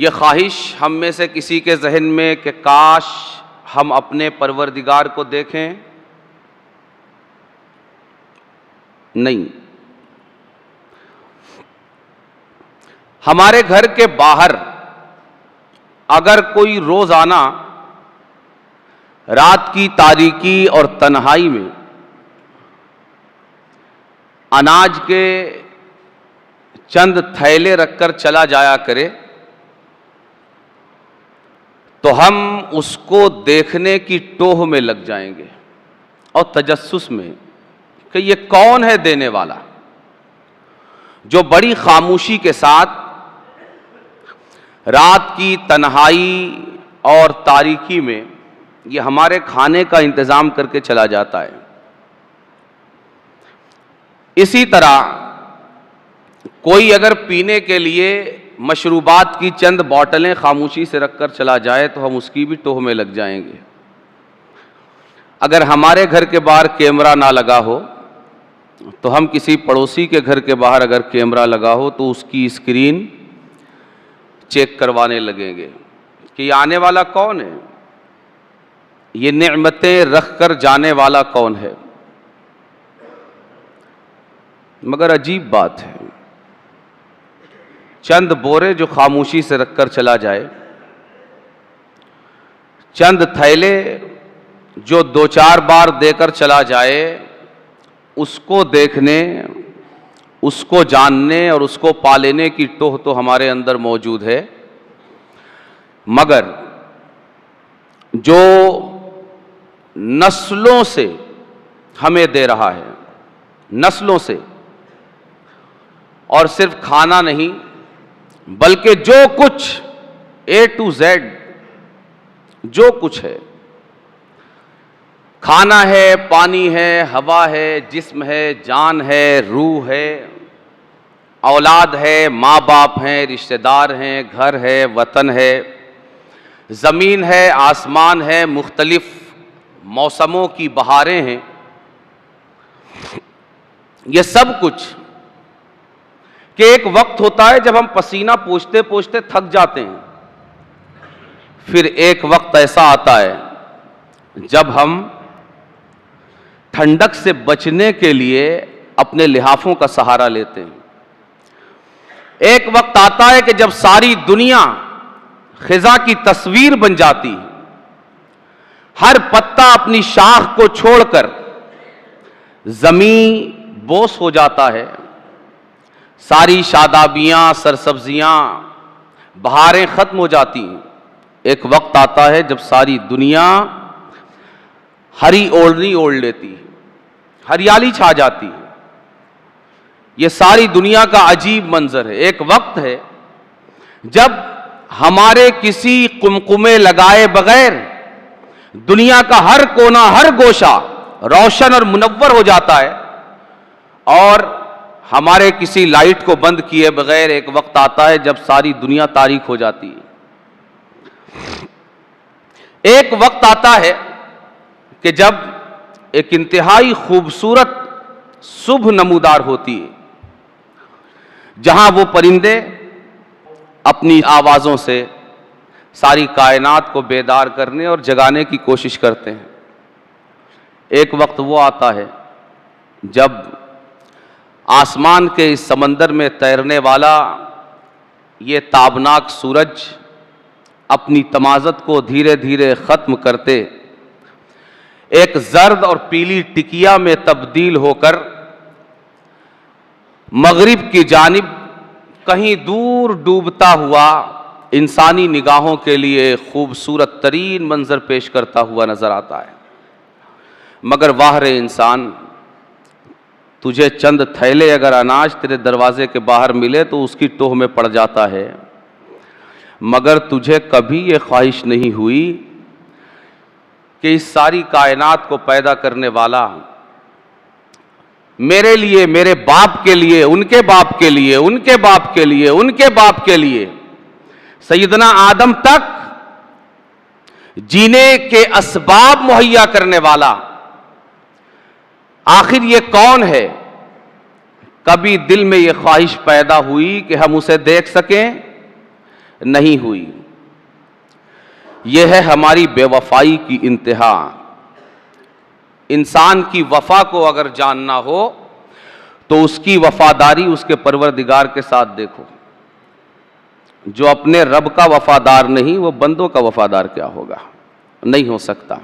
یہ خواہش ہم میں سے کسی کے ذہن میں کہ کاش ہم اپنے پروردگار کو دیکھیں؟ نہیں۔ ہمارے گھر کے باہر اگر کوئی روزانہ رات کی تاریکی اور تنہائی میں اناج کے چند تھیلے رکھ کر چلا جایا کرے تو ہم اس کو دیکھنے کی ٹوہ میں لگ جائیں گے اور تجسس میں کہ یہ کون ہے دینے والا، جو بڑی خاموشی کے ساتھ رات کی تنہائی اور تاریکی میں یہ ہمارے کھانے کا انتظام کر کے چلا جاتا ہے۔ اسی طرح کوئی اگر پینے کے لیے مشروبات کی چند بوتلیں خاموشی سے رکھ کر چلا جائے تو ہم اس کی بھی ٹوہ میں لگ جائیں گے۔ اگر ہمارے گھر کے باہر کیمرہ نہ لگا ہو تو ہم کسی پڑوسی کے گھر کے باہر اگر کیمرہ لگا ہو تو اس کی اسکرین چیک کروانے لگیں گے کہ یہ آنے والا کون ہے، یہ نعمتیں رکھ کر جانے والا کون ہے۔ مگر عجیب بات ہے، چند بورے جو خاموشی سے رکھ کر چلا جائے، چند تھیلے جو دو چار بار دے کر چلا جائے، اس کو دیکھنے، اس کو جاننے اور اس کو پا لینے کی ٹوہ تو ہمارے اندر موجود ہے، مگر جو نسلوں سے ہمیں دے رہا ہے، نسلوں سے، اور صرف کھانا نہیں بلکہ جو کچھ A to Z جو کچھ ہے، کھانا ہے، پانی ہے، ہوا ہے، جسم ہے، جان ہے، روح ہے، اولاد ہے، ماں باپ ہیں، رشتہ دار ہیں، گھر ہے، وطن ہے، زمین ہے، آسمان ہے، مختلف موسموں کی بہاریں ہیں، یہ سب کچھ کہ ایک وقت ہوتا ہے جب ہم پسینہ پوچھتے پوچھتے تھک جاتے ہیں، پھر ایک وقت ایسا آتا ہے جب ہم ٹھنڈک سے بچنے کے لیے اپنے لحافوں کا سہارا لیتے ہیں۔ ایک وقت آتا ہے کہ جب ساری دنیا خزاں کی تصویر بن جاتی ہے، ہر پتا اپنی شاخ کو چھوڑ کر زمین بوس ہو جاتا ہے، ساری شادابیاں، سرسبزیاں، بہاریں ختم ہو جاتی ہیں۔ ایک وقت آتا ہے جب ساری دنیا ہری اوڑھنی اوڑھ لیتی ہے، ہریالی چھا جاتی ہے۔ یہ ساری دنیا کا عجیب منظر ہے۔ ایک وقت ہے جب ہمارے کسی قمقمے لگائے بغیر دنیا کا ہر کونا، ہر گوشہ روشن اور منور ہو جاتا ہے، اور ہمارے کسی لائٹ کو بند کیے بغیر ایک وقت آتا ہے جب ساری دنیا تاریک ہو جاتی ہے۔ ایک وقت آتا ہے کہ جب ایک انتہائی خوبصورت صبح نمودار ہوتی ہے، جہاں وہ پرندے اپنی آوازوں سے ساری کائنات کو بیدار کرنے اور جگانے کی کوشش کرتے ہیں۔ ایک وقت وہ آتا ہے جب آسمان کے اس سمندر میں تیرنے والا یہ تابناک سورج اپنی تمازت کو دھیرے دھیرے ختم کرتے ایک زرد اور پیلی ٹکیا میں تبدیل ہو کر مغرب کی جانب کہیں دور ڈوبتا ہوا انسانی نگاہوں کے لیے خوبصورت ترین منظر پیش کرتا ہوا نظر آتا ہے۔ مگر واہ رے انسان، تجھے چند تھیلے اگر اناج تیرے دروازے کے باہر ملے تو اس کی ٹوہ میں پڑ جاتا ہے، مگر تجھے کبھی یہ خواہش نہیں ہوئی کہ اس ساری کائنات کو پیدا کرنے والا میرے لیے، میرے باپ کے لیے، ان کے باپ کے لیے، ان کے باپ کے لیے، ان کے باپ کے لیے، سیدنا آدم تک جینے کے اسباب مہیا کرنے والا آخر یہ کون ہے؟ کبھی دل میں یہ خواہش پیدا ہوئی کہ ہم اسے دیکھ سکیں؟ نہیں ہوئی۔ یہ ہے ہماری بے وفائی کی انتہا۔ انسان کی وفا کو اگر جاننا ہو تو اس کی وفاداری اس کے پروردگار کے ساتھ دیکھو۔ جو اپنے رب کا وفادار نہیں، وہ بندوں کا وفادار کیا ہوگا؟ نہیں ہو سکتا۔